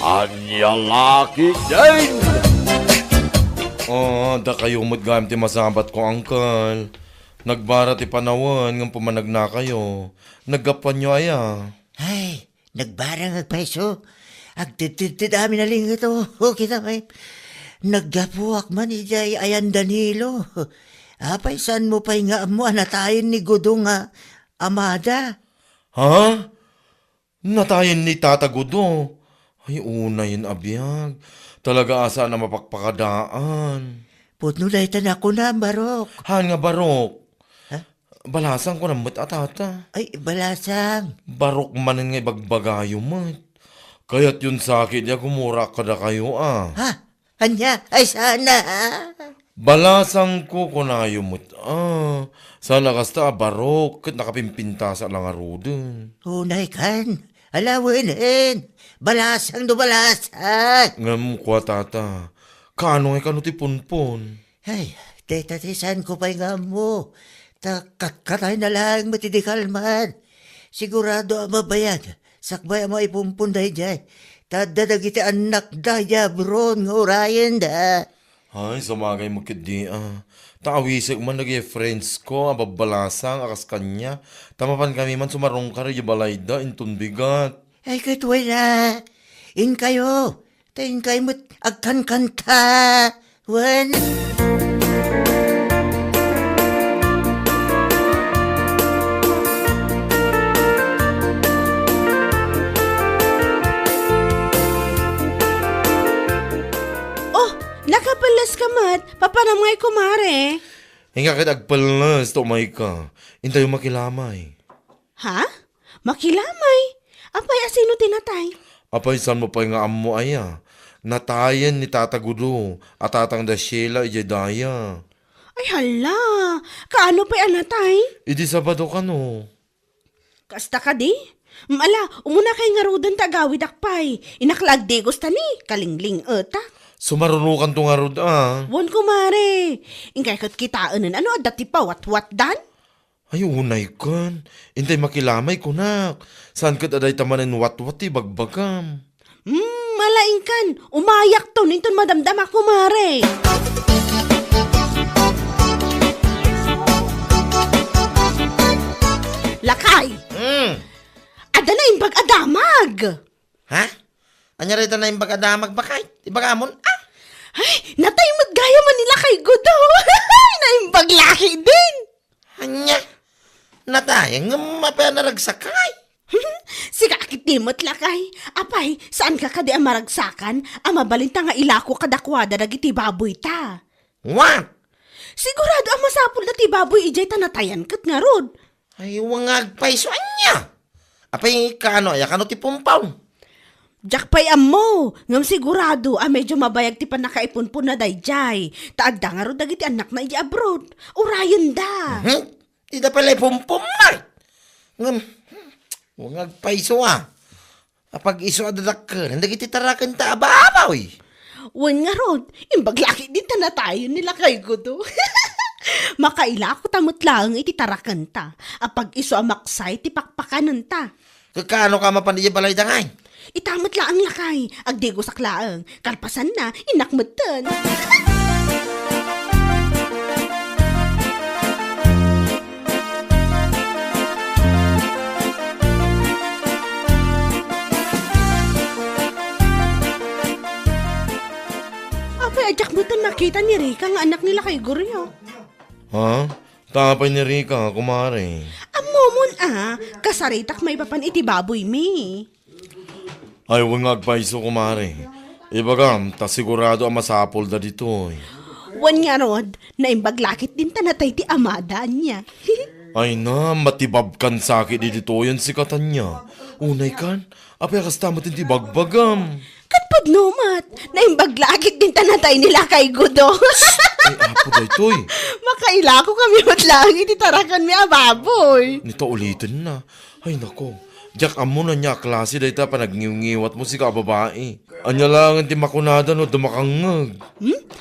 Anyang laki din! Da kayo maggamit ti masabat ko, uncle. Nagbara ti panawan, ng pumanag na kayo. Naggapan nyo aya. Ay, nagbarang agpaiso. Agtitidami na ling ito. Okay na may. Naggapuak man ijay ayan Danilo. Apay saan mo pa'y nga mo anatayin ni Gudong Amada? Ha? Natayin ni Tata Gudo. Ay, una yun abiyag. Talaga asa na mapagpakadaan. Putno dahi ako na, Barok. Han nga barok. Ha? Balasang ko na mat atata. Ay, balasang. Barok manin nga ibagbagayo mat. Kaya't yun sakit ya gumura ka na kayo Ha? Anya? Ay, sana Balasang ko kunayo mat Sana kasta barok kat nakapimpinta sa lang arudon. Unay kan. Alawinin. Balasang do balasang. Ngam kwa tata. Kano nga kano ti punpon? Ay, tetisan ko pa'y nga mo. Katay na lang matidikal man. Sigurado ang mabayag. Sakbay mo ipumpunday dyan. Tadadagiti anak daya bron nga urayan da. Ay, sumagay mo kidi Taawisig man naging friends ko, ababalasang akas kanya. Tamapan kami man sumarong ka rin balayda, intun bigat. Ay, katway na. In kayo. Tayin kayo mo't agkan-kanta. Wan. Nakapalas ka mat, papanamay kumare. Hinga kit agpalas, tumay ka. Intay yung makilamay. Ha? Makilamay? Apay asino tinatay? Apay san mo pa nga amo aya. Natayan ni Tata Gudo at tatang da Sheila ijedaya. Ay hala, kaano pa'y anatay? Idi sabado ka no. Kasta ka di? Mala, umuna kay nga rudan tagawid akpay. Inaklagde gusta ni, kalingling eta. Sumarunukan to nga rod Wan kumare, ingkay kat kitaanan ano dati pa wat dan? Ay, unay kan. Intay makilamay kunak. Saan kat aday tamanin wat-wati bagbagam. Malaingkan, umayak to, ninton madamdam ako mare. Lakay! Ada na imbag adamag! Ha? Anya rin na yung bagadamag bakay? Ibagamon? Ay, natay magaya man nila kay Gudo. Naimbag laki din. Anya? Natayang mapaya naragsakay. Sigakit dimot lakay. Apay, saan ka kadi ang maragsakan? Ang mabalinta nga ilako kadakwada nagiti baboy ta. What? Sigurado ang masapul na ti baboy ijay tanatayan kat nga rod. Ay, wangag paiso anya. Apay, kano ti pumpaw. Jakpay ammo, ngam sigurado medyo mabayag ti panakaipunpun na dayjay. Taadda nga rod dagiti anak na iji abroad. Urayan da. Di da pala pumpum man. Wangag paiso Apag iso adadakkan, hindi kiti tarakan ta ababaw Wan nga rod, imbag laki din tanatayon nila kay Gudo. Makaila ko tamot lang iti tarakan ta. Apag iso amaksay ti pakpakanan ta. Kakano ka mapandiya balay dangay? Itamot lang ang lakay, agdigo saklaang, kalpasan na, inakmutan. Apay, adyak mo nakita ni Rika nga anak nila kay Guryo. Ha? Tapay ni Rika, kumare. Amomon kasaritak may papan iti baboy mi. Ay, wangag paiso kumare. Ibagam, ta sigurado ang masapol da dito. Wan nga rod, naimbag lakit din tanatay ti amada niya. Ay na, matibab kan sakit dito yan si katanya. Unay kan, apay kastamat hindi bagbagam. Katpad numat, naimbag lakit din tanatay nila kay Gudo. Ay, apo da ito'y. Makaila ko kami matlang ititarakan mi ababoy. Nito ulitin na. Ay nako. Diyak amo na niya klase dahi ta panagniw-ngiwat mo si kababae. Anya lang ti makunada no dumakangag.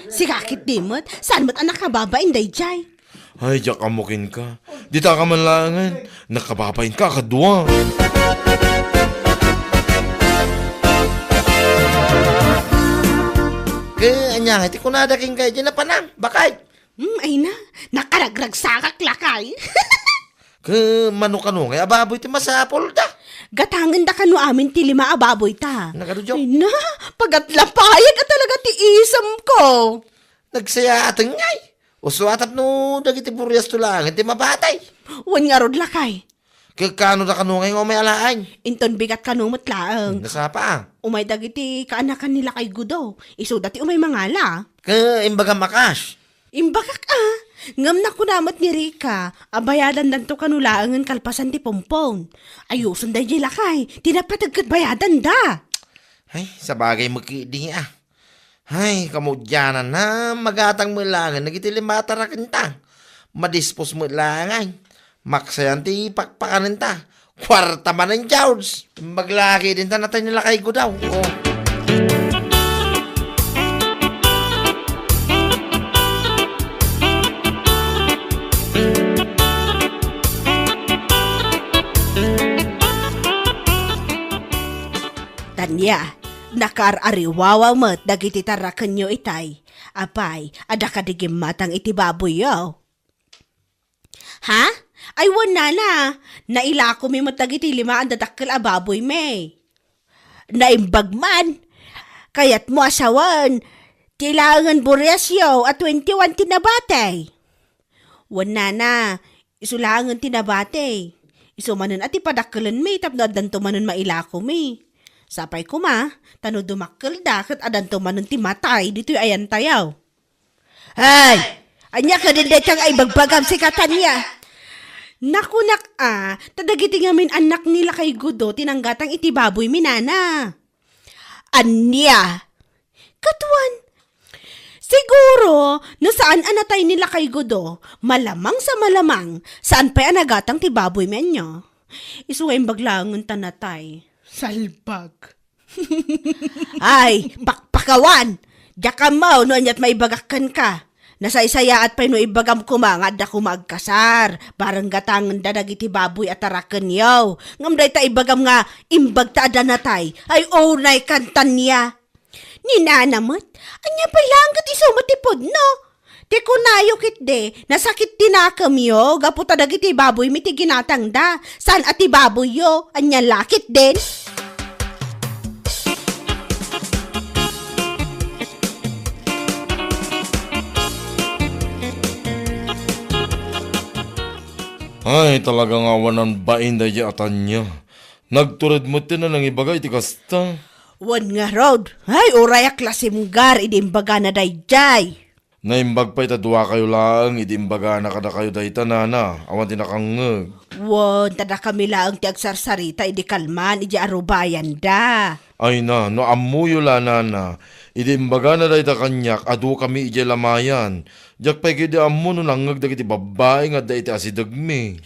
Si kakit dimot, saan mo't anak kababain day jay? Ay, diyak amukin ka. Di ta ka man langan. Nakababain ka, kadwa. niya, iti kunada king kayo dyan na panang, bakay. Ay na, nakaragragsakak lakay. Ke mano-kano ngay ababoy ti masapol da. Gatangan da kano amin ti lima ababoy ta. Nagado Ay na, pagatlapayag ka talaga ti isam ko. Nagsaya ateng ngay. Uso atap no dagiti buryas tulang, iti mabatay. Wan nga rod lakay. Kano da kano ngay may alaan. Inton bigat kanumot laang. Nasapa ah. Umay dagiti kaanakan nila kay Gudo. Iso dati umay mangala. Ke imbaga makas. Imbagak ngam na kunamat ni Rika, abayadan danto kanulaangan kalpasan ti Pompon. Ayuson day di lakay, tinapatagkat bayadan da. Ay, sa bagay magkidi ah. Ay, kamudyanan na magatang mo langan, nagitilimataраkan ta. Madispos mo langan. Maksayan ti pakpakanan ta. Kwarta man ang George. Maglaki din ta natin nila kay Gudaw. Oh. Tanya, nakar-ariwawa mo't dagiti tarakan nyo itay. Apay, ada ka digim matang iti baboy yo. Ha? Ay wala na. Nailako mi mo't dagiti lima ang dadakkel a baboy me. Naimbag man. Kayat mo asawan. Tilangan buryas yo at 21 tinabatay. Wala na. Isulangan tinabatay. Isumanan at ipadakkelan me tapno adanto manon mailako me. Sapay ko ma, tano dumakkel da kat adanto manon ti matay dito ayan tayaw. Ay! Anya ka din kang ay bagbagam si katanya. Nakunak tadagiti ngamin anak nila kay Gudo tinanggatang iti baboy minana. Anya! Katuan! Siguro, nasaan anatay nila kay Gudo, malamang sa malamang, saan pa'y anagatang ti baboy menyo. Isuway baglangon tanatay. Salbag. Ay, pakpakawan! Diyakan mo, no anyat maibagakan ka. Nasaysaya at pa'y no ibagam kumangad na kumagkasar. Barang gatangan da nagiti baboy at tarakan yaw. Ngamday ta ibagam nga, imbag ta adanatay. Ay, onay kantan niya. Ninanamot, anya pa'y langgat isumatipod, no? Te kunayo kit de, nasakit tinakam yo, gaputa dagiti baboy miti ginatang da. San ati baboy yo, anya lakit din? Ay, talagang awan ng bain da atan niya. Nagturid mo na ng ibagay ti kasta. Wan nga road, ay uraya klasimgar, idimbaga na dayjay. Naimbag pa itadwa kayo lang, idimbaga na kada kayo dahi tanana. Awan tinakangag. Wan, tada kami lang ti agsarsarita, idi kalman, idi arubayan da. Ay na, no amuyo la nana. Idimbaga na dahi ta kanyak, adu kami ije lamayan. Jak pa ikidi amu no nangag dagiti babae nga dahi ti asidagmi.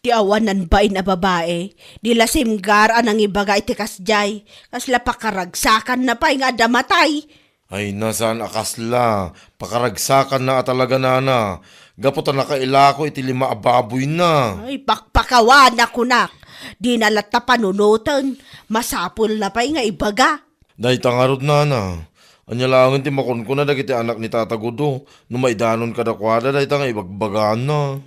Ti awanan ba na babae, dila simgar anang ibaga iti kasjay, kasla pakaragsakan na pa nga damatay. Ay nasaan akasla, pakaragsakan na talaga nana. Gaputan na kailako iti lima ababoy na. Ay, pakpakawan na kunak, di nalat na panunutan, masapul na pa nga ibaga. Dahi tangarod nana. Anya langan ti makon ko na dagiti anak ni Tata Gudo. No maidanon kada kwada dahi tanga ibagbagaan na.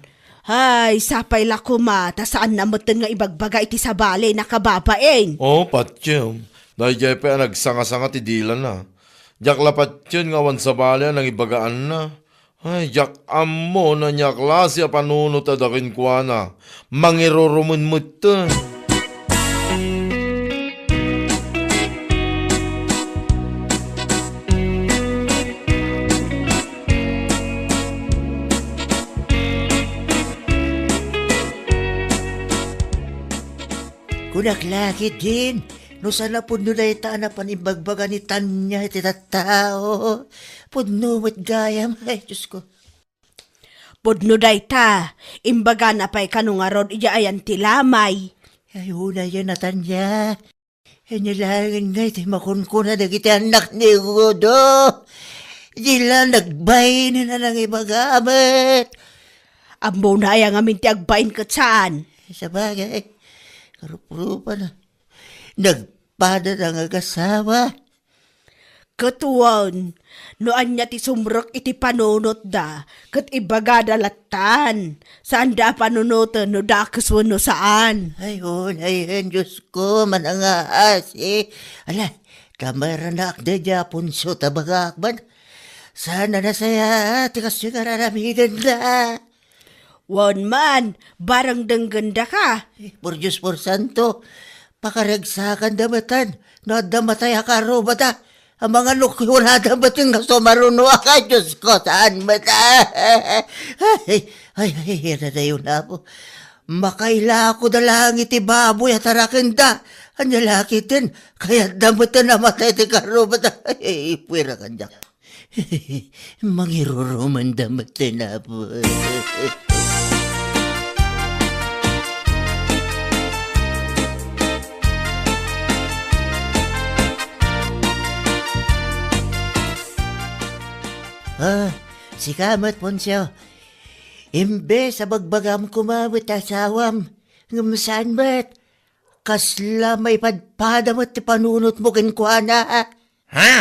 Ay, sapay la kumata saan namutan nga ibagbaga iti sabali na kababain. Oh, patyem. Dahi jay pa nagsanga-sanga ti dila na. Jak lapat yun nga wan sa balya nang ibagaan na. Ay, jak ammo na niya klase a panunot adakin kwa na. Mangirorumun mo ito. Kunak laki din. No sana puno na itaan na panibagbaga ni Tanya iti tattao. Puno mo't gayam. Ay, Diyos ko. Pudno day ta, imbaga na pa'y kanungarod iya ayan tilamay. Ay, una yun na Tanya. Inilangan nga iti makunkuna dagiti anak ni Gudo. Di lang nagbay na nang ibagamit. Ambo na ayang amin ti agbain kat saan. Sa bagay, karup-rupa na. Nagpada ng agasawa. Katuan, noan niya ti sumrok iti panunot da, kat ibaga dalatan. Saan da panunutan no da kaswano saan? Ayun, Diyos ko, manangaas eh. Ala, kamaranak na Japon so tabagakban. Sana na saya, tikas yung kararamidan na. Wan man, barang dangganda ka. Por Diyos por Santo, pakaragsakan damatan, no damatay akaro bata. Ang mga lukyo wala damating nga sumaruno ka, Diyos ko, saan mata? Ay, yan na yun na po. Makaila ako na lang iti baboy at arakinda. Ang lalaki din, kaya damatan na matay ti karo bata. Ay, pwera ka dyan. Mangiruruman damatan na po. Si Kamat Ponsyo, imbe sa bagbagam kumawit asawam, ngamasaan ba't? Kasla may padpadamat ti panunot mo kinkwana. Ha?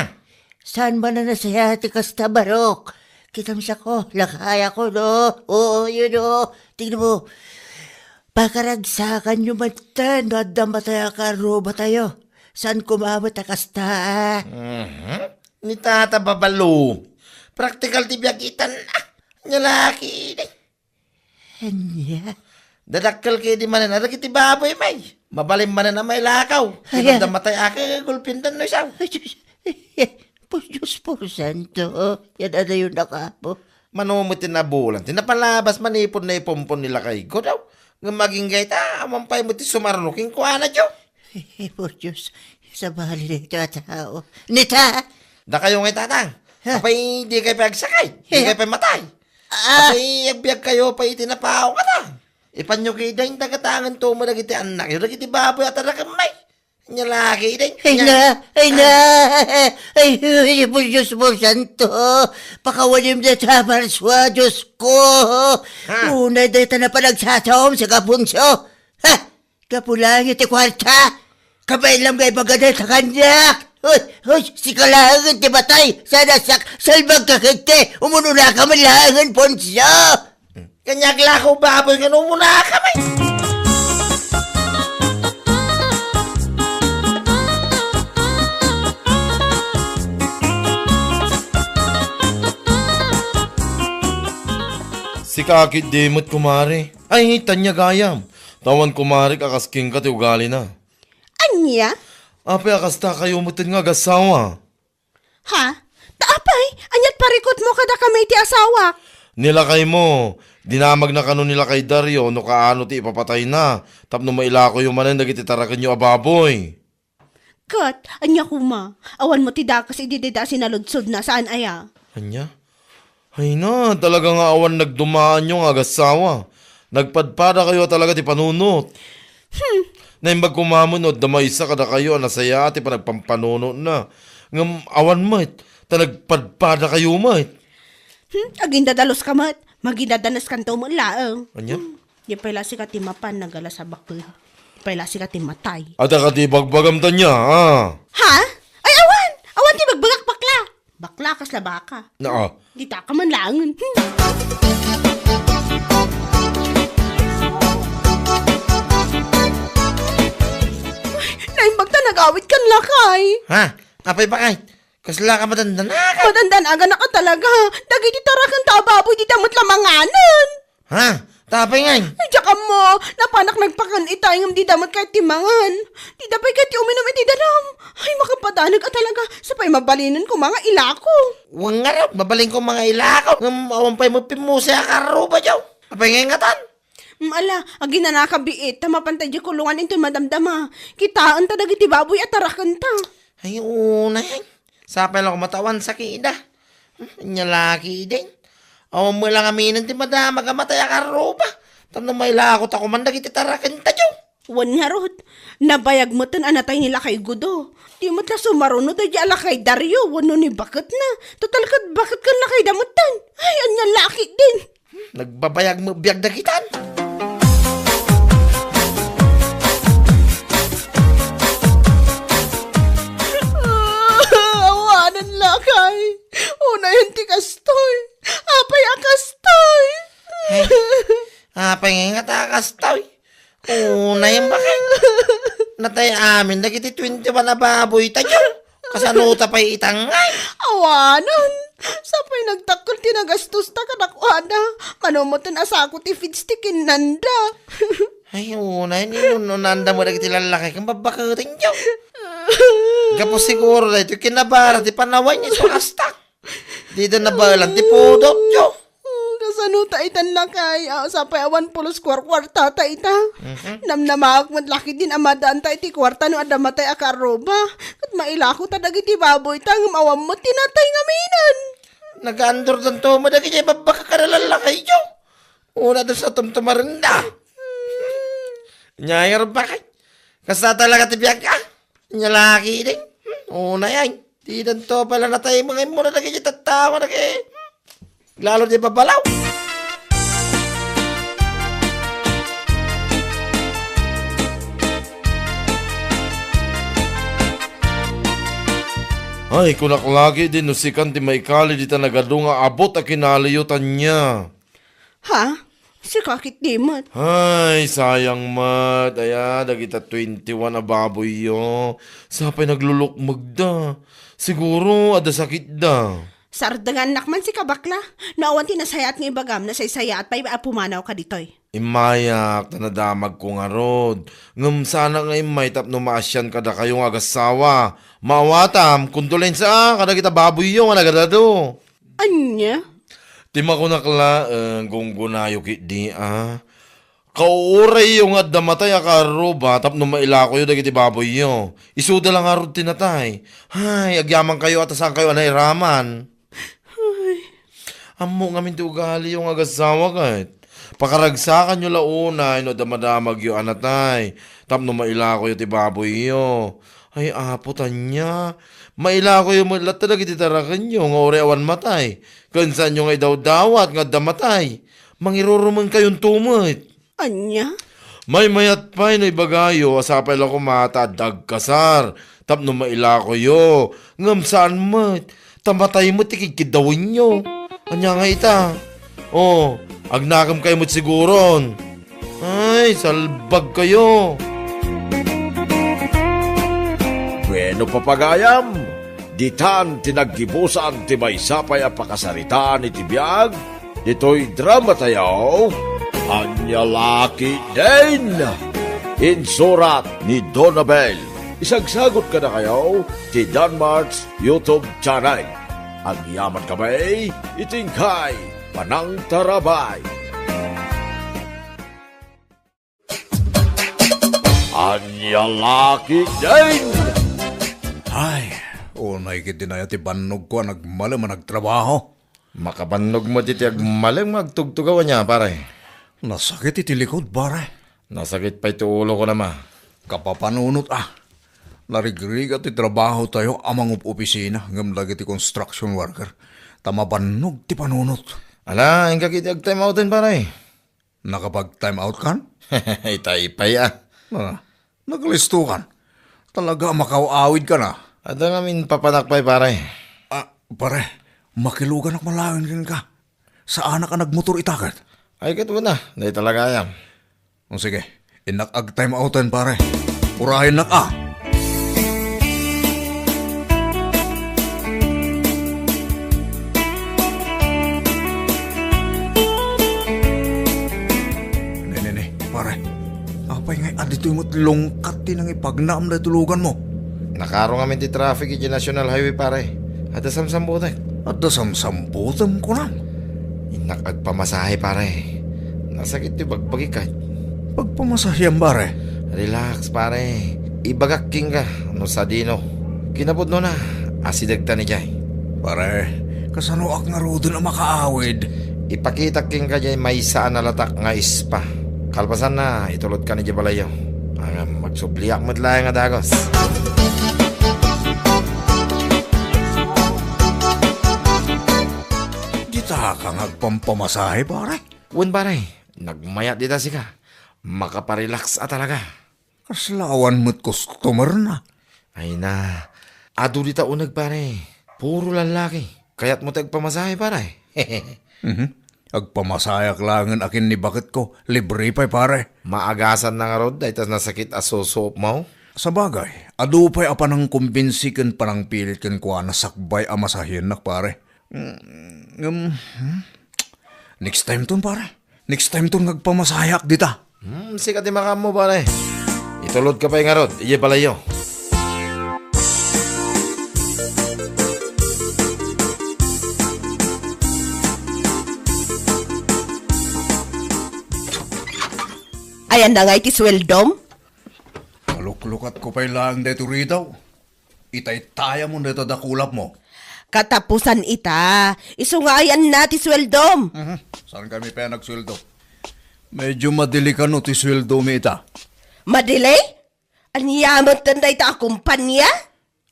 Saan ba na nasaya ti kasta barok? Kitam siya ko, lakaya ko, no? Oo, yun, no? Tingnan mo, pakaragsakan nyo matan, no? Damataya ka, roba tayo. Saan kumawit kasta? Ni tata babalo. Praktikal ti biyagitan nya laki. Anya? Dadakkel kay di manan ara kiti baboy may. Mabalim manan na may lakaw. Ayan. Kaya damatay ake gulpintan no isaw. Ay, Diyos por Santo, yan na yun nakapo. Manumutin na bulan. Tinapalabas manipon na ipompon nila kay ko daw. Nga maging gayta, amampay mo ti sumarunuking kuana tiyo. Por Diyos, sa bahali ng tao. Nita! Da kayo ngay tatang. Apay di kayo pagsakay. Di kayo matay. Ah! Apay agbyag kayo pa itinapao ka ta. Ipanyo kayo dahil tagatangan to mo nagiti anak. Yung nagiti baboy at arakamay. Nya laki dahil. Ay, por Diyos por Santo, pakawalim na sa marswa, Diyos ko. Ha? Unay dito na pa nagsasawam sa kapunso. Ha? Kapulang iti kwarta. Kabay lang kay magaday sa kanya. Hoy, si kalangan ti batay. Sana salbag kakite. Umunula ka malangan, Ponsyo. Kanyag lakaw baboy nga nung muna kami. Si kakit demot kumari. Ay, tanya gayam. Tawan kumari kakasking ka ti ugali na. Anya? Apay akasta kayo mutin nga gasawa. Ha? Taapay, anyat parikot mo kada kami ti asawa. Nilakay mo. Dinamag na kano nila kay Dario no kaano ti ipapatay na. Tapno mailako yung manan dagiti tarakan yung ababoy. Kat, anya kuma. Awan mo ti dakas ididida sinaludsod na saan aya. Anya? Ay na, talaga nga awan nagdumaan yung agasawa. Nagpadpada kayo talaga ti panunot. Naimbag kumamunod, damaysa kada kayo, nasaya ati pa nagpampanunot na. Ngam awan mat, ta nagpadpada kayo mat. Agindadalos ka mat. Magindadanas kanto mo laang. Anya? Di pala si katimapan nagala sa bakla. Pala si katimatay. Ata ka ti bagbagam ta niya, ha? Ha? Ay, awan! Awan ti magbagak bakla. Bakla kas la baka. Na, Di ta ka man laangan. Naimbag ta nag-awit kan lakay. Ha? Apay bakay? Kasla ka madandanaka. Madandan aga na ka talaga. Dagi di tarakan ta baboy di damot lamanganan. Ha? Tapay ngay. Ay, tsaka mo, napanak nagpakan itayang di damot kahit timangan. Di dapay kahit uminom iti danam. Ay, makapadanag ka talaga. Sapay mabalinan ko mga ilako. Huwag nga raw, babaling ko mga ilakaw. Awampay mo pimusya karo ba jaw? Apay ngay ngatan. Ala, agi na nakabiit. Tamapantay di kulungan into madamdama. Kitaan ta dagiti baboy at tarakan ta. Ay, una yan. Sapay lang ko matawan sa kida. Nyalaki din. Awan mo lang aminin ti madama kamatay karo ba? Tapno may lakot ako man dagiti tarakan ta jaw. Wan nga rod. Nabayag mo tan anatay nila kay Gudo. Di mo tla sumaruno da di ala kay Dario. Wano ni bakit na. Total kat bakit kan na kay damutan. Ay, anya laki din. Nagbabayag mo biyag dagitan. Awanan takas tayo. Una yung bakit. Natay amin, nagiti 21 na baboy tayo. Kasanuta pa'y itangay. Awanan! Sapay nagtakol tinagastos ta kanakuana. Manumotan asako ti fidstikin nanda. Ay, una, nunanda mo nagiti lalaki kang babakating nyo. Kapos siguro na ito, kinabara, di panawan niya sa kastak. Dito na balang, di pudot nyo. Kasanuta itan lang kay sapay awan pulos kwarta ta ita. Namnamak mo laki din amadaan ta iti kwarta no adamatay akaroba. Kat mailako ta dagiti baboy ta ngam awam mo tinatay ngaminan. Nag-andor doon to, madagi niya babaka ka na lalaki nyo. Una doon sa tumtumarinda. Nyayar bakit? Kasta talaga tibiyag ka. Nyalaki din. Una yan. Di doon to pala natay mga muna naging niya tatawa naging. Lalo di babalaw. Ay, kunak lagi din nusikan ti maikali di ta nagadunga abot a kinaliyutan niya. Ha? Si kakit di mat. Ay, sayang mat. Aya, dagita 21 na baboy yo. Sapay naglulukmag da. Siguro, ada sakit da. Sardangan nakman si kabakla. Naawan tinasayat ng ibagam na say-saya at pa'y pumanaw ka ditoy. Imayak, tanadamag ko nga rod. Ngam sana nga imay tapno maasyan kada kayong agasawa. Maawatam, kundolensya, kada kita baboy yo, nga nagadado. Anya? Tima ko nakla, gunggunayo kit di Kauray yung at damatay akaro ba, tapno mailako yun dagiti baboy yo. Isuda lang arod tinatay. Hay, agyaman kayo at asan kayo anay raman. Amo nga minti ugali yung agasawa kahit. Pakaragsakan nyo launa, ino damadamag yung anatay. Tapno mailako yung tibaboy yo. Ay, aputan niya. Mailako yung mulat talaga titarakan nyo, nga ore awan matay. Kansan nyo ngay daw dawat, nga damatay. Mangiruruman kayong tumot. Anya? May mayat pa'y na ibagayo, asapay lang kumata, dagkasar. Tapno mailako yo. Ngam saan mat? Tamatay mo, tikikidawin nyo. Anya nga ita. Oh, agnakam kayo mo't siguron. Ay, salbag kayo. Bueno papagayam, ditan tinaggibusan ti may sapay a pakasaritaan ni tibiyag, dito'y drama tayaw, Anya Laki din! Insurat ni Donabel. Isagsagot ka na kayo ti Danmarks YouTube channel. Ang yaman kamay, itingkay, panang tarabay. Anya Laki din! Ay, unay kiti na yati banog ko nagmala man nagtrabaho. Makabanog mo titi agmalang magtugtugawan niya, pare. Nasakit iti likod, bare. Nasakit pa ito ulo ko naman. Kapapanunot Narigrig at trabaho tayo amang opisina ngam lagi ti construction worker. Tamabanog ti panunot. Ala, ang kakiti ag-time outin, pare. Nakapag-time out kan? Itay-pay Naglisto kan. Talaga makawawid ka na. At ang amin papanakpay, pare. Pare, makilugan ak malangin ka. Saan ka nagmotor itakat? Ay, kato na. Dahil talaga yan. O sige, inak-ag-time outan pare. Urahin na ka. Nene, pare. Apay ngay adito yung longkat din ang ipagnaam na tulugan mo. Nakarong amin ti traffic iti National Highway, pare. At asamsambutek. At dasamsamputam ko na. Inakagpamasahe, pare. Nasakit yung bagbagikat. Pagpamasahyang pare. Relax, pare. Ibagakking ka. Ano sa dino. Kinabot no na. Asidagta ni Jay. Pare, kasano ak nga ro na makaawid. Ipakita king ka dyan may saan na latak nga ispa. Kalpasan na, itulot ka ni Jabalayo. Magsubliak mo't lang nga dagos. Dita ka ngagpampamasahe pare. Wen, pare. Nagmayat dita si ka. Makaparelax talaga. Kaslawan mo't customer na. Ay na. Ado dita unag, pare. Puro lalaki. Kaya't mo tagpamasahe, pare. Agpamasayak langan akin ni bakit ko, libre pa'y pare. Maagasan na nga rod, dahil tas nasakit asosop mo. Sa bagay, adu pa'y apa nang kumbinsikan parang pilit kan kuha na sakbay amasahin nak pare. Next time ton pare. Next time ton nagpamasayak dita. Sikat di makam mo pare. Itulod ka pa nga rod, iya pala yun. Ayan na nga iti sweldom. Kaluklukat ko pa'y lang dito ritaw. Itay-taya mo dito dakulap mo. Katapusan ita. Iso nga ayan na ti sweldom. Saan kami pa nagsweldo? Medyo madilikan no ti sweldo mi ita. Madili? Anyamot tanda ita akumpanya?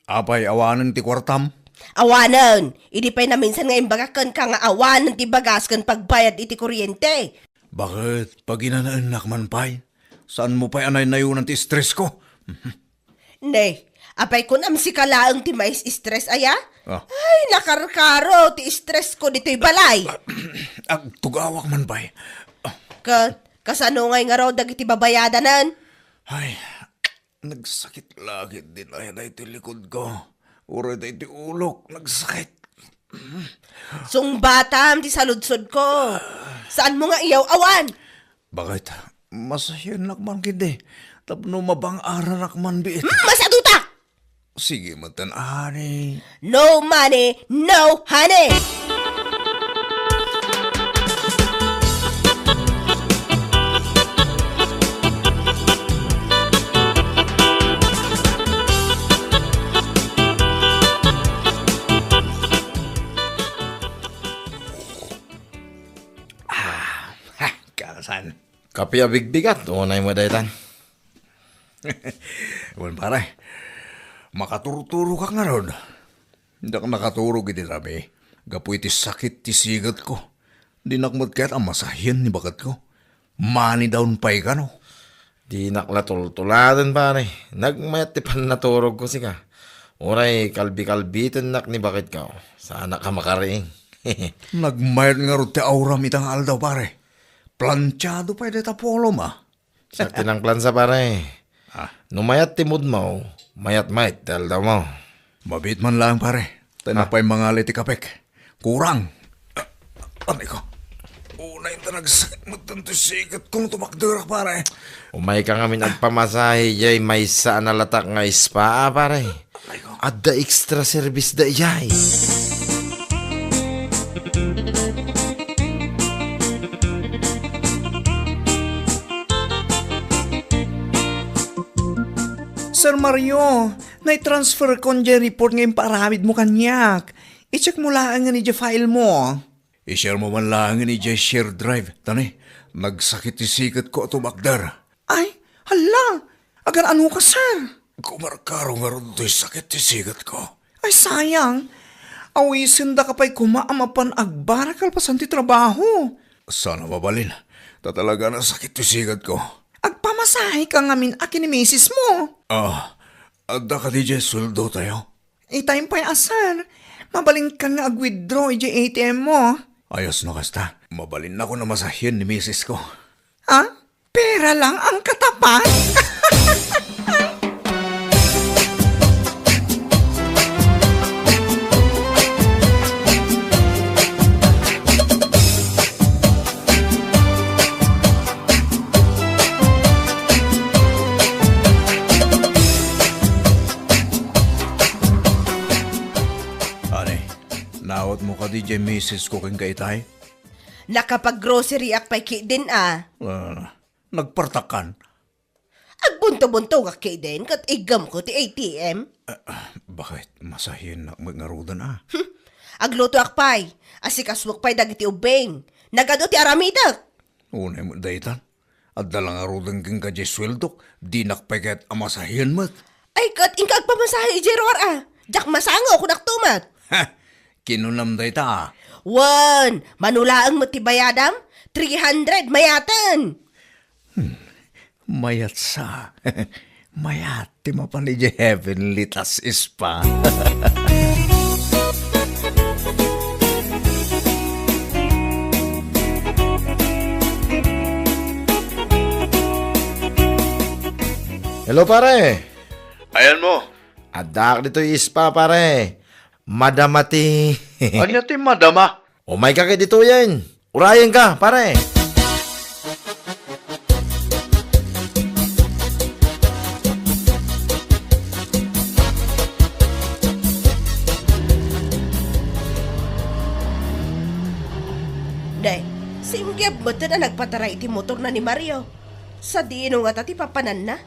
Apay awanan ti kwartam. Awanan. Idi pa'y na minsan nga imbagakan ka nga awanan ti bagas kan pagbayad iti kuryente. Bakit? Pag inanaanak man pa'y? Saan mo pa'y anay nayunan ti stress ko? Ne, apay kun am si kalaang ti mais stress aya? Ah. Ay, nakarkaro ti stress ko dito'y balay. Tugawak man pa'y. Kasano ngay nga raw dagiti babayadanan? Ay, nagsakit lagi din ay ti likod ko. Uray day ti ulok, nagsakit. Sungbatam ti saludsod ko. Saan mo nga iyaw awan? Bakit? Masahin nakman kindi. Tapno mabang ararak man biit. Masaduta! Sige matan ani. No money, no honey! Kakasan. Kapi abigbigat, unay mo daytan. Wan pare. Makaturo-turo ka nga ron. Hindi ka nakaturo giti rami. Gapu iti sakit ti sigat ko. Di nakmat kaya't ang masahin ni bakat ko. Mani down pa'y ka no. Di naklatultuladan pare. Nagmayat ti pan naturog ko sika. Uray, kalbi-kalbitan nak ni bakit ka. Sana ka makaring. Nagmayat nga ron ti auram itang aldaw pare. Planchado pa'y deta polo ma. Sakti ng plansa pare. Numayat timod mo, mayat-mayat dahil daw mo. Mabit man lang pare. Tanapay mga liti kapek. Kurang. Anay ko. Unay ta nagsakit mo tanto sigat kung tumakdura pare. Umay ka nga minagpamasahe jay may sa nalatak nga spa pare. At the extra service da jay. Sir Mario, na-transfer ko niya report ngayon paramid mo kanyak. I-check mo lang nga ni file mo. I-share mo man lang ni Jay share drive. Tani, nagsakit ti sigat ko ito bakdar. Ay, hala, agar ano ka, sir? Kumarkaro nga ron to'y sakit ti sigat ko. Ay, sayang. Awisin da ka pa'y kumaamapan agbarakal pasan ti trabaho. Sana mabalin. Tatalaga na sakit ti sigat ko. Agpamasahe ka ngamin akin ni misis mo. Adda ka di Jay suldo tayo. Itime pa'y asar. Mabaling ka nga ag-withdraw iji ATM mo. Ayos na kasta. Mabalin na ko na masahin ni misis ko. Ha? Pera lang ang katapat? Nawat mo ka di Jay misis ko kang kaitay? Nakapag-grocery ak pa'y kidin Nagpartakan. Agbunto-bunto nga kidin kat igam ko ti ATM. Bakit? Masahin na ngarudan Agluto ak pa'y. Asikaswak pa'y dagiti ubeng. Nagado ti aramidak. Unay mo daytan. At dalang arudan kang ka Jay sweldo. Di nakpay kaya't amasahin mo't. Ay kat ingkag pamasahe ijeror Jak masango ko naktumat. Kinunam dayta Wan, manulaang mo ti bayadam? 300 mayatan. Mayat sa. Mayat. Ti mapan ni Jay heavenly tas ispa. Hello pare. Ayan mo. Adak dito ispa pare. Madamati. Anya ti madama? Oh my kakit dito yan. Urayan ka pare. Day, singgib mo na nagpataray iti motor na ni Mario. Sa diino nga tati papanan na.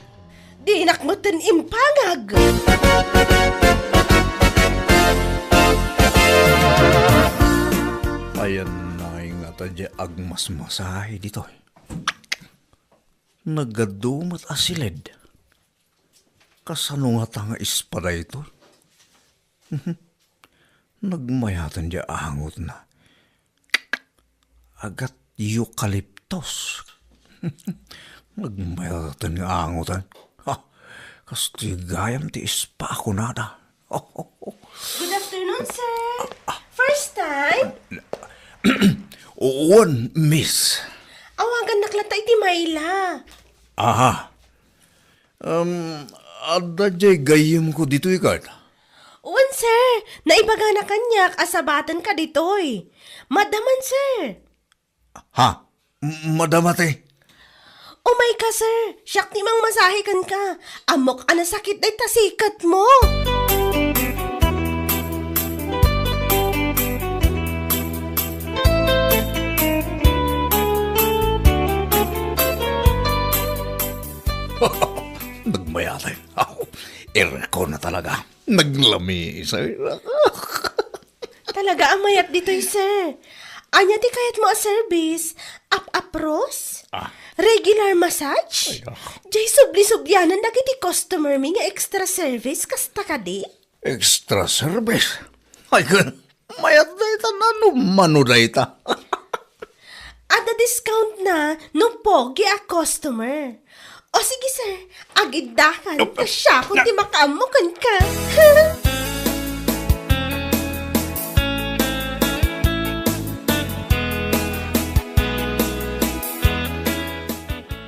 Dinak mo impangag. Ayan na nga tadya agmasmasahe dito. Nagadumat asilid. Kasano nga tanga ispada ito? Nagmayatan dya angot na. Agat eucalyptus. Nagmayatan nga angotan. Ha, kastigayam ti ispa ako nada. Good afternoon, sir. First time? Uwan, miss. Awagan naklata iti Mayla. Aha. Ada jay gayem ko dito ikat. Uwan, sir. Naibaga na kanyak asabatan ka ditoy. Madaman, sir. Ha? Madamate. Umay ka, sir. Siyak ni mang masahikan ka. Amok anasakit ay tasikat mo. Nagmayatay. Erko na talaga. Naglami isa. Talaga amayat ditoy, sir. Anya ti kayat mo a service? Up-apros? Regular massage? Jay subli-subyanan dagiti customer mi nga extra service kasta ka di? Extra service. Ay, mayat na ita na numano na ita. Ada discount na no pogi a customer. O sige, sir. Agidakan. Siya kung di makaamukan ka.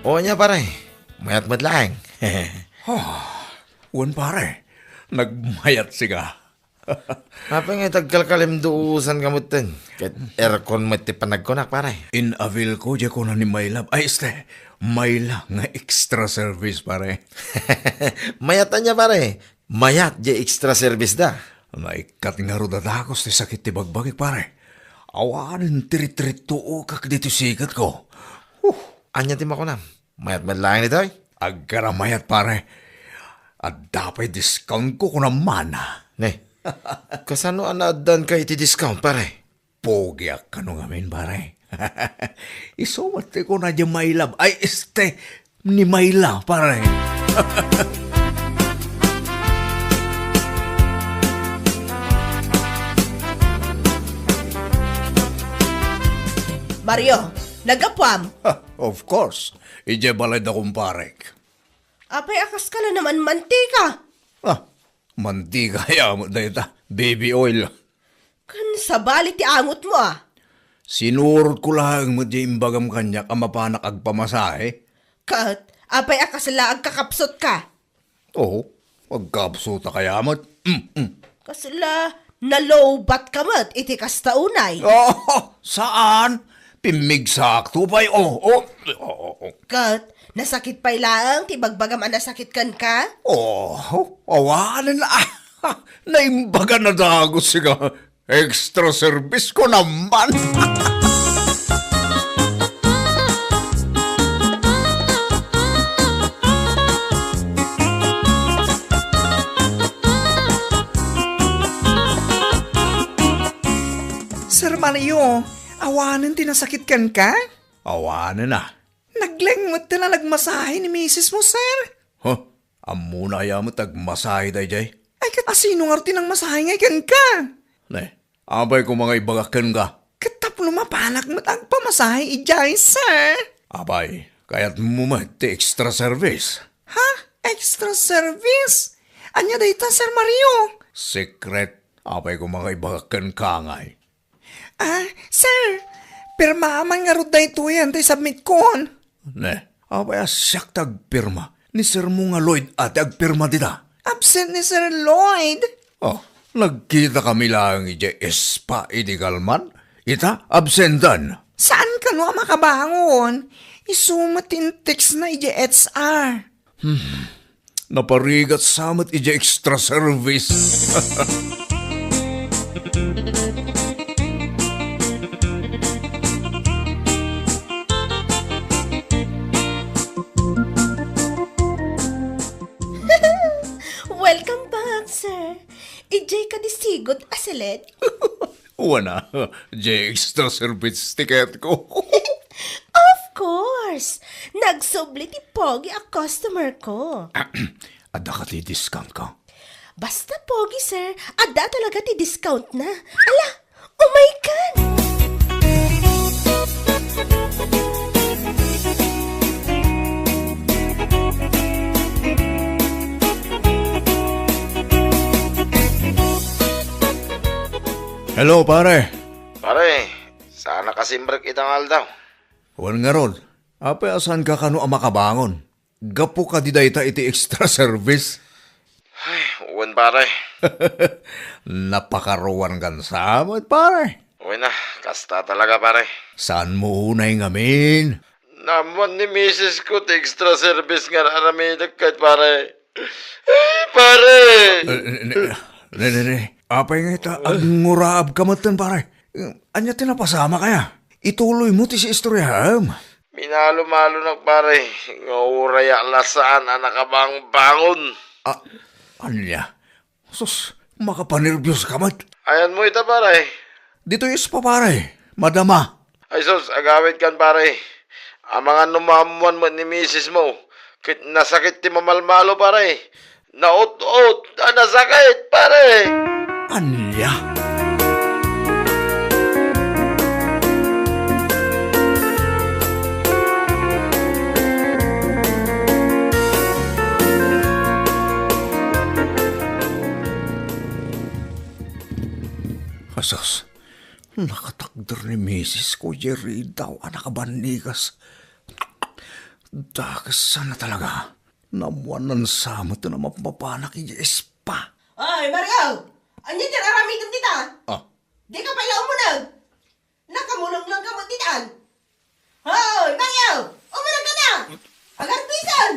O niya pare. Mayat madlang. Uwan pare. Nagmayat siga. Apa nga tagkalkalim duusan kamutin. Kat aircon mo ti panagkonak pare. Inavil ko dya ko na ni Mayla. Ay, este. Mayla nga extra service pare. Mayatan niya pare. Mayat di extra service da. Naikat nga rodadakos ti sakit ti bagbagik pare. Awanin tiri-tiri-tuo kak dito sikat ko. Anya ti makunam. Mayat madlang nito eh. Agkaramayat pare. At dapat discount ko naman. Ne. Kasano anaadan ka iti discount pare? Pogiak ka nung amin pare. Isumate ko na dyan Mayla. Ay, este. Ni Mayla pare. Mario, nagapwam. Of course. Ije balay na kumparek. Apay akas ka na naman mantika. Mantika yamot na ita. Baby oil. Kan sa bali ti angot mo ah. Sinurot ko lang mo di imbagam kanyak ang mapanak agpamasahe. Kat, apay akas laag kakapsot ka. Oo, magkapsuta kaya mot. Kasla, nalobat ka mat, iti kasta unay. Saan? Pimigsak tupay. Kat, nasakit pa'y lang, tibagbagam ang nasakit kan ka? Awanan na. Naimbaga na dagos siga. Extra service ko naman. Sir Mario, awanan tinasakit kan ka? Awanan na. Naglengmot na nagmasahe ni misis mo, sir. Amuna ya mo tagmasahe day jay. Ay, asino nga tinang masahe ngay kan ka? Ne, abay ko mga ibagakan ka. Kataplo mapanak mo pamasahe ijay, sir. Abay, kaya't mo ti extra service. Ha? Extra service? Anya dayta, Sir Mario? Secret, abay ko mga ibagakan ka ngay. Sir, pirmaman nga ro dayto yan, tay submit kon. Ne, abay asyak tagpirma. Ni Sir mo nga Lloyd ate agpirma dita. Absent ni Sir Lloyd. Oh, nagkita kami lang ije espa idigalman. Ita, absentan. Saan ka no makabangon? Isumatin text na ije HR. Naparigat samat ije extra service. Welcome back, sir. Ijay ka disigot asilet. Wana, ije extra service ticket ko. Of course. Nagsubli ti Pogi a customer ko. Ada ka ti discount ka. Basta Pogi, sir. Ada talaga ti discount na. Ala, oh my God! Hello pare. Pare, sana kasimbrak itang aldaw. Wan nga ron. Apa asan ka kano ang makabangon? Gapo ka di dayta iti extra service. Ay, uwan pare. Napakaruan kan samot pare. Uwan na, kasta talaga pare. Saan mo unay ngamin? Naman ni Mrs. ko, extra service nga naramidag kahit pare. Ay, pare! Ne. Apay nga ita, ang nguraab kamatan pare. Anya tinapasama kaya? Ituloy mo ti si istoryaham. Minalo-malo ng pare. Nguraya lasaan ang nakabang bangon. Anya? Sus, makapanervyos kamat. Ayan mo ita pare. Dito is pa pare, madama. Ay sus, agawit kan pare. Ang mga numamuan mo ni Mrs. mo. Kit nasakit ti mamalmalo pare. Naot-ot, nasakit pare. Anya? Asos, nakatakder ni Mrs. ko, Jerry daw, anak kabanigas. Dagas sana talaga. Namuanan sa mo ito na mapapanak pa. Ay, Mario! Anya dyan aramigan tita? Ah, Di ka pala umunag. Nakamulong lang ka mo titaan. Hoy, Mario! Umunag ka na! Agarpisan!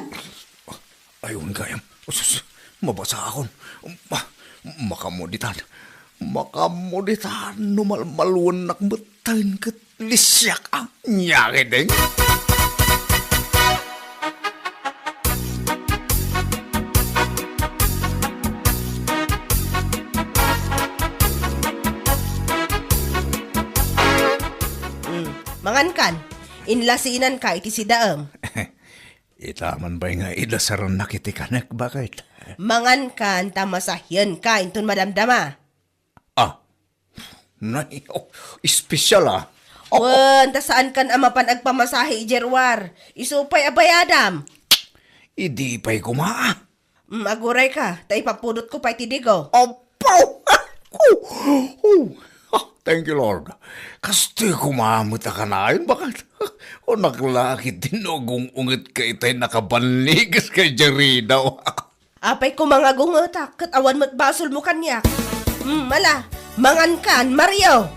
ayun kayam. Asos, mabasa akon. Makamuditan. Makamuditan. Numalmaluan nakmutain kat lisyak ang nyakideng. Mangankan, inlasinan ka iti si Daem. Itaman ba nga idasaran nakitikanak bakit? Mangankan, tamasahyan ka intun madamdama. Nay, espesyal Wan, ta saan kan amapan agpamasahe ijerwar. Isupay abayadam. Idi pa'y kumaa. Aguray ka, ta ipapudot ko pa iti digo. Opo! Thank you, Lord. Kasto'y kumamot ka na yun. Bakit? O naglakit dinogong ungit ka itay nakabanligas kay Jerry daw. Apay ko mga gungotak, kat awan mo't basol mo kanyak. Mala, mangankan, Mario!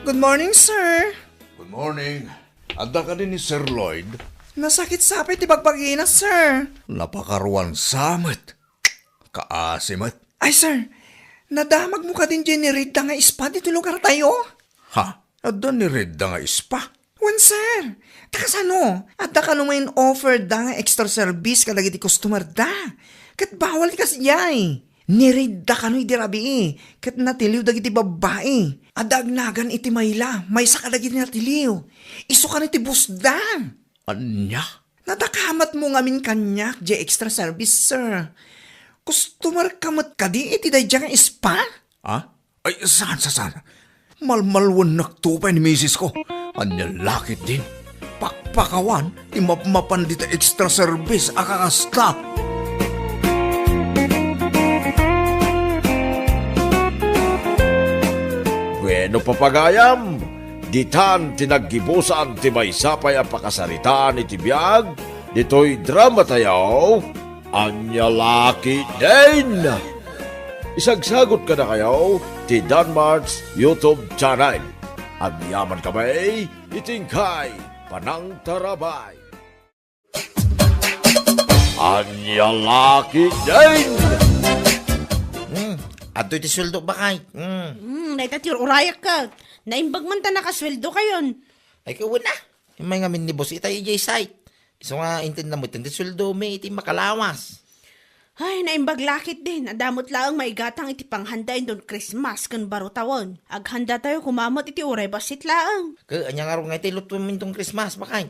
Good morning, sir. Good morning. Ada ka din ni Sir Lloyd. Nasakit sa apay ti bagpagina, sir. Napakaruan samit. Kaasimat. Ay, sir. Nadamag mo ka din dyan ni Rita nga ispa dito lugar tayo. Ha? Ada ni Red nga ispa. Wan, sir. Takasano? Adda ka naman offer da nga extra service kalagi ti customer da. Kat bawal ti kasiyay. Nirida ka no idirabi kat natiliw dagiti babae. Adagnagan iti mayla, may sakadagiti natiliw. Iso ka iti busda. Anya? Natakamat mo ngamin kanyak, di extra service, sir. Customer kamat ka di iti dayjang ispa? Ha? Ay, saan? Malmalwan nagtupay ni misis ko. Anya lakit din. Pakpakawan, imapmapan dita extra service akakasta. Bueno papagayam, ditan tinaggibusan ti maysapay ang pakasaritaan iti biyag, dito'y drama tayo, anya laki din. Isagsagot ka na kayo, ti Danmar's YouTube channel. Ang yaman kamay, itingkay, panang tarabay. Anya laki din. Ato iti sweldo ba kay? Naitatir urayak ka. Naimbag man ta nakasweldo kayon. Ay kawan na. May nga min ni boss itay ijay site. Iso nga intin na mo iti sweldo may iti makalawas. Ay, naimbag lakit din. Adamot lang maigatang iti panghandain doon Christmas kan baro tawon. Aghanda tayo kumamot iti uray basit laang. Anya nga ro nga iti luto min tong Christmas ba kay?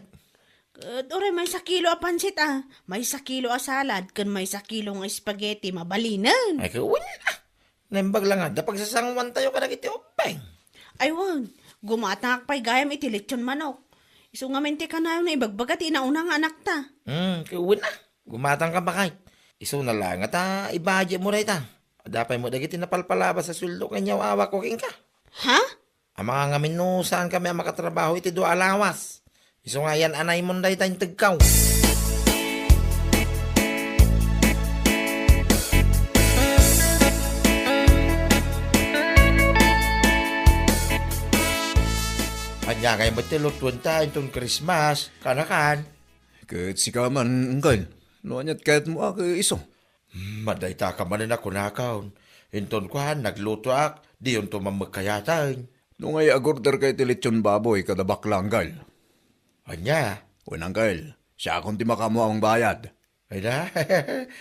Uray may 1 kilo a pansit ah. May 1 kilo a salad kan may 1 kilo nga spaghetti mabalinan. Ay kawan na. Naimbag lang nga. Dapag sasangwan tayo ka iti openg. Ay wag, gumatang akpay gayam iti lechon manok. Iso nga mente ka na yung naibagbagat inauna nga anak ta. Kawan na. Gumatang ka ba kay? Iso na lang at ibadya mo rin ta. Dapay mo dagiti napalpalabas sa sweldo kanyaw awa ko king ka. Ha? Ang mga ngamin no saan kami ang makatrabaho iti do alawas. Iso nga yan anay mo na tayong tagkaw. Anya kay matilutuan tayo itong Christmas. Kanakan. Kat si kaman, Uncle. Noanyat kahit mo ako iso. Maday ta ka manin ako nakaon. Inton ko nagluto ak. Di yun to mamagkayatan. Nung ay agorder kay tilitsyon baboy kada bakla, Uncle. Anya. Uncle, siya akong di makamo ang bayad. Ay na.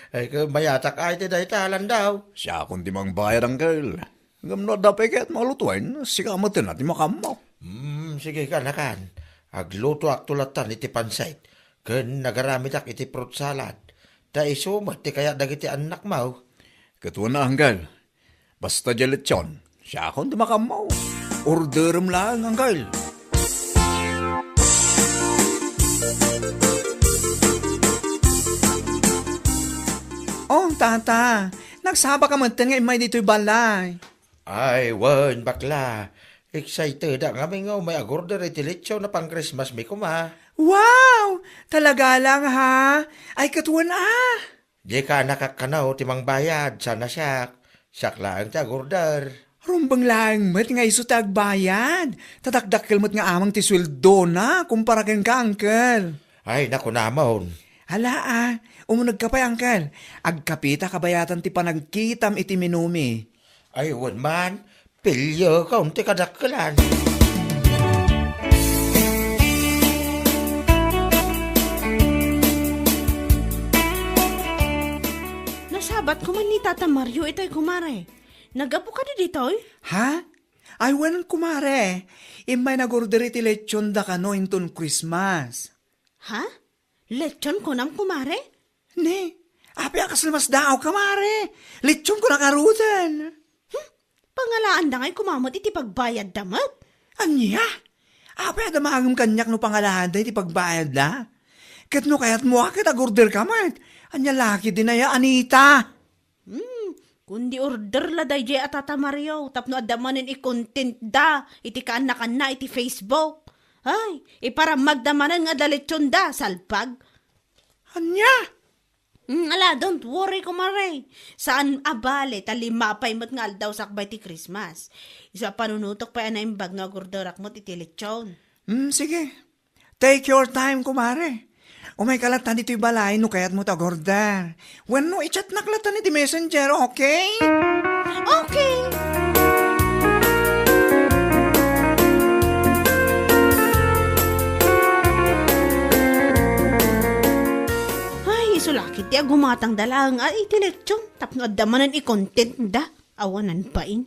Ay ka mayatak ay ti dahi talan daw. Siya akong di mang bayad, Uncle. Ngam no dapay kahit malutuin, si kamatin at di makamo. Sige kanakan. Agluto ak tulatan iti pansait. Ken nagaramit ak iti fruit salad. Da isumat ti kaya dagiti anak mau. Katuwa na, Uncle. Basta jelitsyon, siya akong di makamo. Orderum lang, Uncle. Oh, tata. Nagsaba ka man nga imay dito'y balay. Ay, wan, bakla. Excited ang aming may agorder iti lechon na pang Christmas may kuma. Wow! Talaga lang ha? Ay katuwan ah. Di ka nakakanaw timang bayad. Sana siyak. Siyak lang ti agorder. Rumbang lang met nga iso tagbayad. Tatakdakkel met nga amang ti sweldo na kumpara ken ka, Uncle. Ay, naku namon. Hala ah, umunag ka pa, Uncle. Agkapita kabayatan ti panagkitam iti minumi. Ay, wan man. Pilyo ka unti kadakkelan. Nasabat ko man ni Tata Mario itay kumare. Nagapo ka di ditoy? Ha? Ay, wanan kumare. Imay nagorder iti lechon da kano inton Christmas. Ha? Lechon ko nam kumare? Ne, api akas lamas dao kamare. Lechon ko nakarutan. Pangalaan da nga'y kumamot iti pagbayad damat. Anya? Api adamagam kanyak no pangalahan da iti pagbayad da. Kat no kayat mo akit agorder kamat. Anya laki din na ya, Anita. Kundi order la day jay at Tata Mario. Tapno adamanin i-content da. Iti kaanak na iti Facebook. Ay, ipara magdamanan nga dalitsyon da. Salpag. Anya? Ala, don't worry kumare. Saan abale, talimapay mo't nga aldaw sakbay ti Christmas. Isa panunutok pa yan na imbag nga gordorak mo't iti lechon. Sige. Take your time, kumare. Umay kalatan dito'y balay, no kayat mo tagorder. When no, i-chat naklatan iti messenger, okay? Okay. Ay, isulakit ti agumatang dalang at iti lechon. Tapno adamanan i-content da. Awanan pain.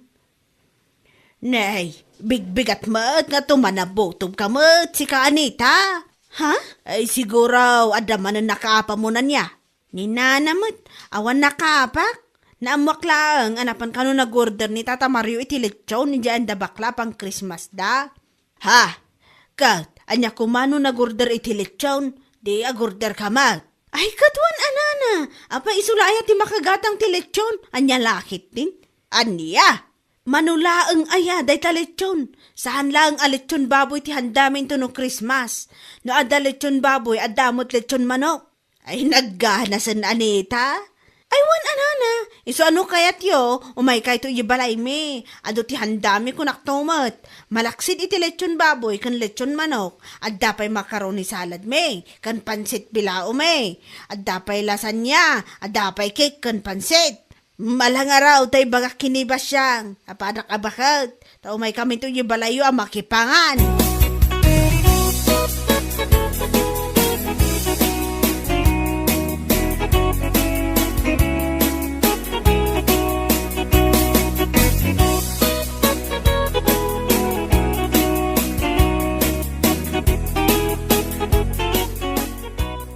Nay, bigbigat mat nga tumanabotob ka mat si ka Anita. Ha? Ay siguro adamanan nakaapa mo na niya. Ni nanamat, awan nakaapak. Naamuak lang, anapan ka no nag-order ni Tata Mario iti lechon ni dyan da bakla pang Christmas da. Ha? Kat, anya kumano nag-order iti lechon, di agorder ka mat. Ay, katuan anana, apa isulaya ti makagatang ti lechon, anya lakit din. Anya? Manulaang aya, day ta lechon. Saan lang a lechon baboy ti handamin to no Christmas. No ada lechon baboy, adamot lechon manok. Ay nagganasan Anita. Ay wan anana, iso ano kayat yo, umay kay to ibalay me. Ado ti handami ko naktomat. Malaksid iti lechon baboy kan lechon manok. Adda pay macaroni salad me, kan pansit bilao me. Adda pay lasagna, adda pay cake kan pansit. Malang araw tay baga kinibas siyang. Apadak abakat. Tao may kami to balayo ang makipangan.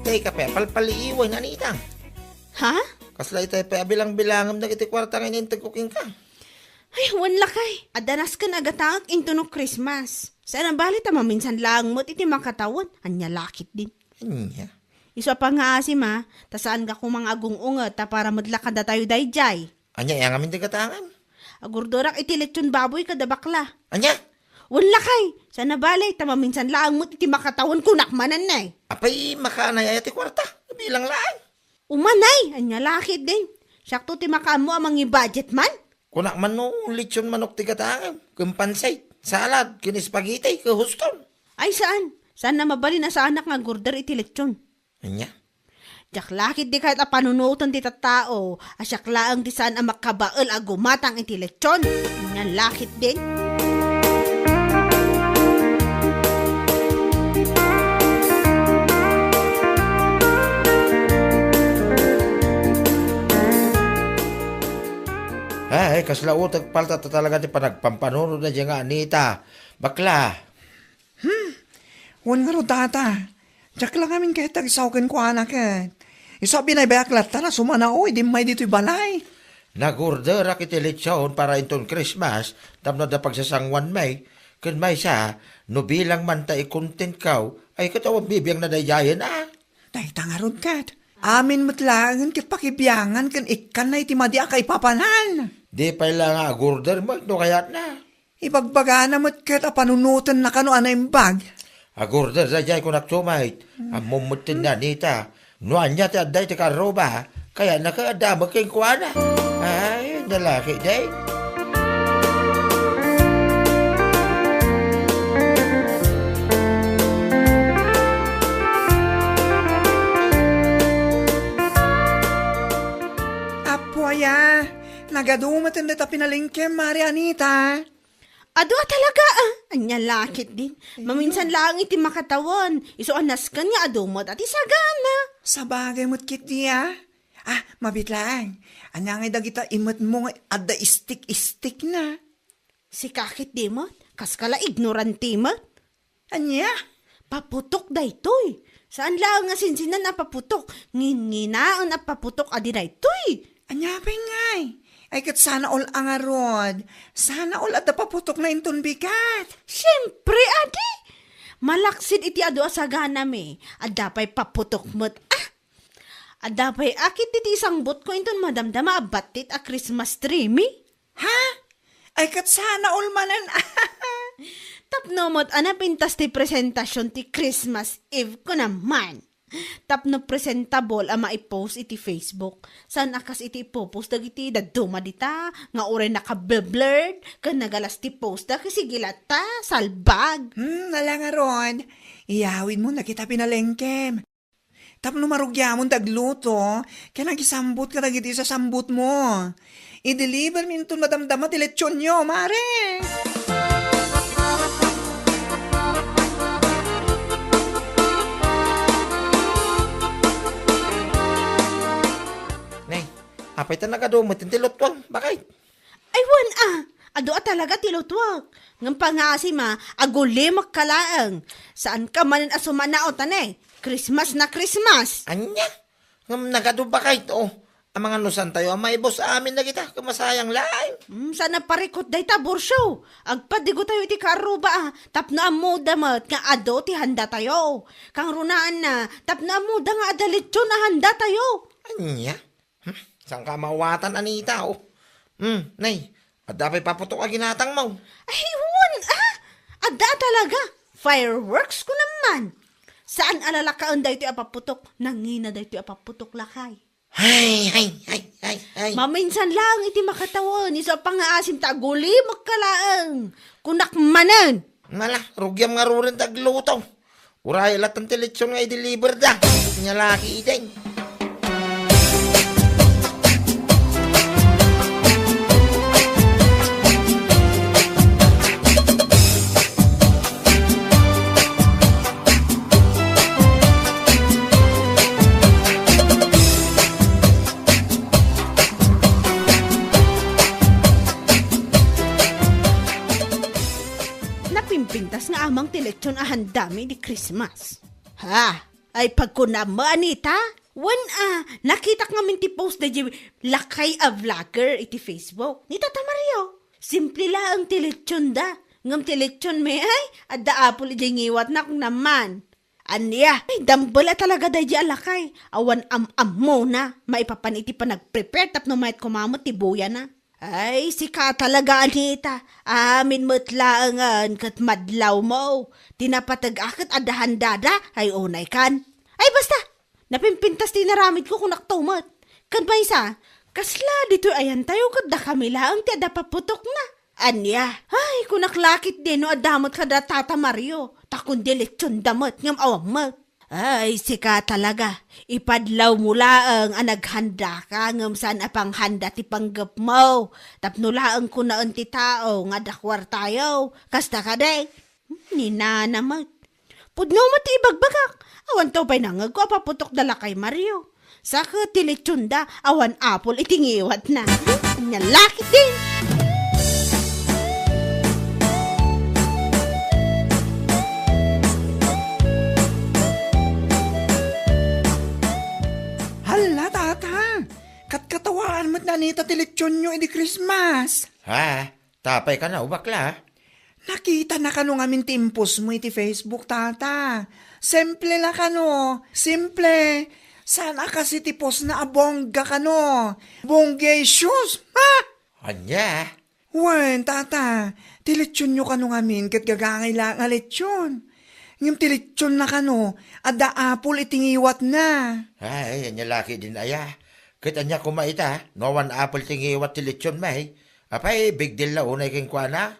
Tay kape, palpaliiwan na nitang. Ha? Kasla itay pa bilang-bilangam na kiti kwarta ngayon tagkuking ka. Ay, wanla kay. Adanas ka nagatangak into no Christmas. Saan ang balit maminsan lang mo't iti makatawan. Anya lakit din. Anya? Iso pa nga asim ha. Ta saan ka kumang agung-ungat ta para madlakad na tayo dayjay. Anya, yang amin tigatangan. Agurdorak iti lechon baboy kada bakla. Anya? Wanla kay. Saan na balit ta maminsan lang mo't iti makatawan kunakmanan na eh. Apay makanay ti kwarta. Bilang lang. Umanay, anya lakit din. Sakto ti makaamo amang i-budget man. Kunak man no, lechon manok tigatangan. Kumpansay, salad, kinispagitay, kahuston. Ay saan? Saan na mabali na sa anak nga gurder iti lechon? Anya? Jak lakit di kahit a panunutan ti tattao. Asyak laang di saan ang makabaal a gumatang iti lechon. Anya lakit din. Ay, kasla utag palta ta talaga ti panagpampanunod na dyan nga, Anita. Bakla. Wan nga ro tata. Diyak lang amin kahit tagisawkin ko anak eh. Isabi na ibaklat ta na sumanaoy, di may dito'y balay. Nagurder akit lechon para inton Christmas, tapno da pagsasangwan may. Kun may siya, no bilang man ta i-content kaw, ay katawang bibiyang na dayayan ah. Day tangarod kat. Amin matlangan kit pakibiyangan kan ikan na itimadi akay papanan. Di pa lang nga gurder mo, no kayat na. Ibagbaga na mat kat a panunutan na kano anay bag. Agurder sa jay ko nagsumait, ang mumutin na nita. No anya ti aday ti karoba, kaya nakaadamag kayong kuwana. Ay, nalaki day. Apoya, nagadumatin na ta pinalingkem, Mari Anita. Ado talaga ah. Anya lakit din. Maminsan lang iti makatawan. Iso anas ka nga adumot at isagana. Sa bagay mo't kit niya. Mabit lang. Anyang dagita imot mo nga adda istik-istik na. Si kakit di mo, kaskala ignorante mo. Anya? Paputok daytoy. Saan lang nga sinsinan na paputok? Nginginaan na paputok adi daytoy. Anya pa ngay. Ay kat sana all angarod. Sana all at paputok na inton bigat. Siyempre adi. Malaksid iti ado asagana me. Adapay paputok mo't Adapay akit iti isang bot ko inton madamdama abatit a Christmas tree me. Ha? Ay kat sana all manan. Tapno mo't pintas ti presentasyon ti Christmas Eve ko naman. Tapno presentable ang maipost iti Facebook. San akas iti ipopost dagiti daduma dita nga ure naka-blurred kan nagalas ti post da kasi gilata salbag. Nalangaron. Iyawin mo na kita pinalengkem. Tapno marugyamon tagluto. Kaya nagisambot ka dagiti sa sambut mo. I-deliver minton madamdama ti lechon nyo, mare. Apay ta nagadumot, tilotwang, bakit? Ay wan ado talaga tilutwag. Ngam pangasim agulimak kalaang. Saan ka manin asumanaot Christmas na Christmas. Anya? Ngam nagado bakit, oh. Ang mga nusan tayo, ang maibos sa amin na kita, kumasayang lain. Sana parikot day tabor show. Agpadigo tayo iti karuba tapno amo damat nga ado ti handa tayo. Kang runaan na tapno amo da nga adalitso na handa tayo. Anya? Saan ka mawatan, Anita, oh? Nay, At dapat paputok ka ginatang mo. Ay, wan Ada talaga. Fireworks ko naman. Saan alala ka ang daytoy apaputok? Nangina daytoy apaputok lakay. Ay. Maminsan lang iti makatawan. Isa pa nga asim taguli magkalaang. Kunak manan. Mala, rugyam nga rurin taglutaw. Uray lahat ang teletsyon nga i-deliver da. Nyalaki din. Napimpintas nga amang teletsyon ahan dami di Christmas. Ha? Ay pagkuna mo, Anita? Nakita nga minti post na di lakay a vlogger iti Facebook. Ni Tata Mario. Simple la ang teletsyon da. Ngam teletsyon may ay, adda apol iti ngiwat na kung naman. Anya, ay dambala talaga da di alakay. Awan mo na. Maipapan iti pa nag-prepare tapno mayat kumamot ti buya na. Ay, sika talaga, Anita. Amin matlaangan kat madlaw mo. Tinapatag akit adahan dada, ay unay kan. Ay, basta, napimpintas tinaramid ko kung naktumat. Kan ba isa, kasla dito ayan tayo kat da kami lang ti ada paputok na. Anya, ay, kung naklakit din no adamot ka da Tata Mario. Takon dilitsyon damot ngam awamot. Ay, sika talaga. Ipadlaw mo laang anaghanda ka ngam saan apang handa ti panggap mo. Tapno laang ko na ti tao nga dakwar tayo. Kasta ka day. Ninanamat. Pudno mo ti ibagbagak. Awan to pa'y nangag ko apaputok dala kay Mario. Saka tilitsunda awan apol itingiwat na. Nyalakit din. Hala, tata. Katkatawaan mo't na nita teletsyon nyo iti Christmas. Ha? Tapay ka na, bakla. Nakita na kano ngamin timpos mo iti Facebook, tata. Simple la kano. Simple. Sana kasi tipos na abongga kano. Bonggay shoes. Ha? Anya? Wen, tata. Tilitsyon nyo kano ngamin kat gagangay lang nga litsyon. Ngam tilitsyon na kano. Ada apol itingiwat na. Ay, anya laki din aya. Kita anya kumaita, no one apple tingiwat tilitsyon may. Apay, big deal na unay king kwa na.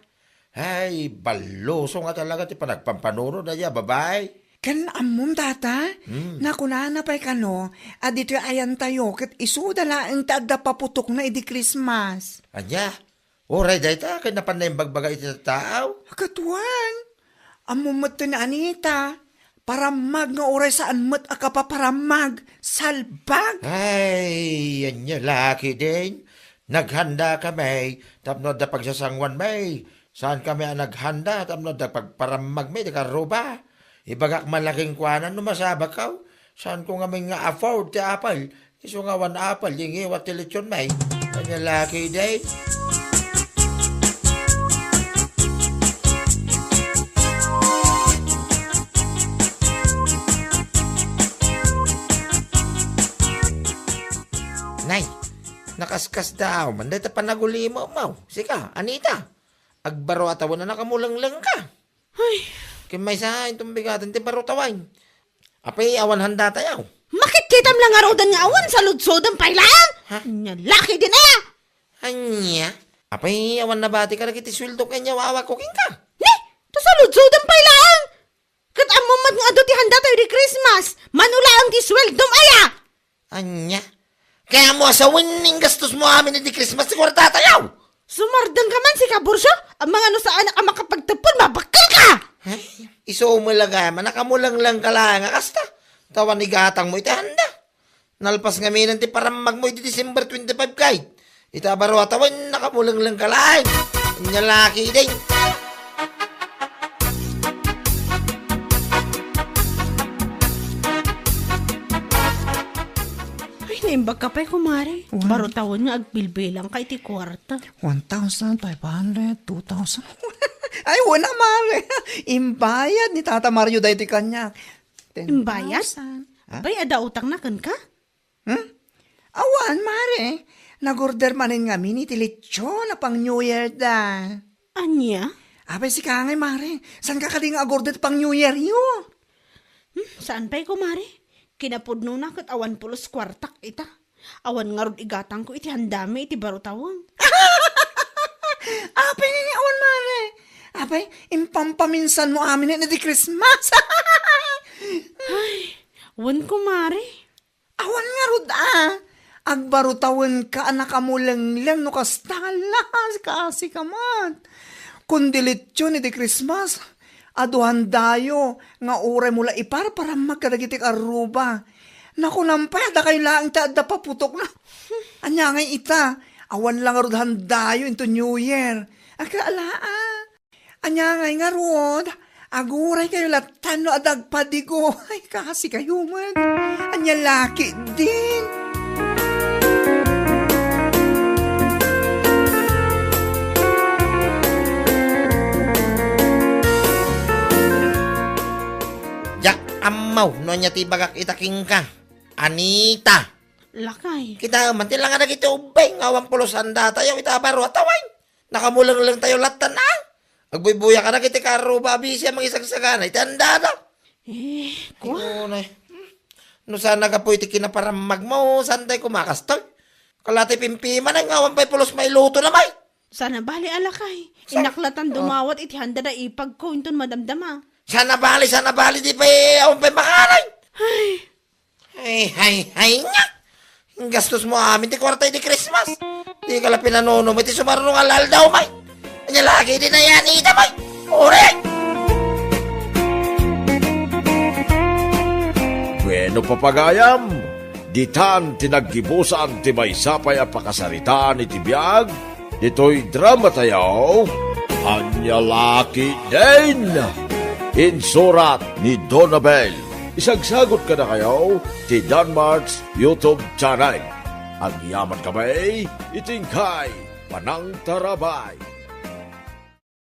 Ay, baloso nga talaga ti panagpampanuro na ya, babay. Kan amom, tata. Nakunana pa'y kano. Adito ayan tayo kat isudala ang taada paputok na idi Christmas. Anya? Oray, dayta, kaya napanay bagbaga iti tao. Katuan. Amumot to na Anita. Paramag nga oray saan mat akapaparamag. Salbag. Ay, anya laki din. Naghanda kami. Tapno da pagsasangwan may. Saan kami ang naghanda? Tapno da pagparamag may. Dakaruba. Ibagak malaking kwanan numasabak ka. Saan ko nga may nga afford ti apal? Iso nga one apal. Yung iwat tilitsyon may. Anya laki din. Nay, nakaskas daw. Manday ta panaguli mo, mau. Sika, Anita. Agbaro atawan na nakamulanglang ka. Ay, Kimay sa itong bigatan ti baro tawan. Apay awan handa tayaw. makitkitam lang arodan nga awan sa ludsodan pailaan. Nyalaki din na. Anya? Apay awan na bati ka nagiti sweldo kanya wawa ko king ka. Ni, to sa ludsodan pailaan. Kat amumat nga ado ti handa tayo di Christmas. Manula ang ti sweldom aya. Anya? Kaya mo sa winning gastos mo amin di Christmas si kwarta tayaw. Sumardang ka man si Kabursyo. Ang mga no sa anak ang makapagtapon, mabakal ka. Ay, iso umulaga man, nakamulang lang ka lang, kasta. Tawan ni gatang mo iti handa. Nalpas nga minan ti paramag mo iti December 25 kahit. Itabaro atawan, nakamulang lang ka lang. Nyalaki din. Ay, naimbag ka pa'y kumari. Baro tawon nga agbilbilang kay ti kwarta. 1,500, 2,000. Ay, wala mare. Imbayad ni Tata Mario dahil ti kanya. 10,000. Imbayad? Bay, ada utang na kan ka? Awan, mare. Nag-order manin nga mini ti lechon na pang New Year da. Anya? Abay si Kangay, Mare. San ka kading agorder pang New Year yun? Saan pa'y kumari? Kinapudno na kat awan pulos kwartak ita. Awan nga rod igatang ko iti handami iti barutawang. Apay nga awan, Mare. Apay, impampaminsan mo amin na di Christmas. Wan kumari. Awan nga rod Agbarutawan ka anak mo lang no kastalas kasi kamat. Kundilit yun iti Christmas. Aduhan dayo nga uray mula ipar para magkadagiti aruba. Naku nampay, da kayo lang ta da paputok na. Anya nga ita, awan lang arudhan dayo into New Year. Akaalaa. Anya nga rod, aguray kayo latan no adagpadigo. Ay kasi kayo man. Anya laki din. Jak amaw, no niya ti bagak itaking ka. Anita, Lakay. kita man ti lang nga nagiti ubay, ngawang pulusan da tayo, itabaro ataway. Nakamulang lang tayo latan na. Agbuibuya ka na kiti karuba, abisya mga isagsagana, itanda na. Kwa? No sana ka po iti kinaparamag mo, saan tayo kumakastoy? Kalati pimpiman ang ngawang pa'y pulos may luto na may. Sana bali alakay. Inaklatan dumawat iti handa na ipag ko inton madamdama. Sana bali, di pa awang pa'y makalay. Ay nga. Ang gastos mo amin, ti kwarta di Christmas. Di ka lang pinanono, may ti sumarunong alal daw, may. Anya lagi din na yan, ita, may. Ure! Bueno papagayam, ditan tinaggibusan ti maysapay a pakasaritaan iti biag, dito'y drama tayaw, Anya Laki din! Insurat ni Donabel. Isagsagot ka na kayo ti Danmarks YouTube channel. Ang yaman kamay, itingkay, panang tarabay.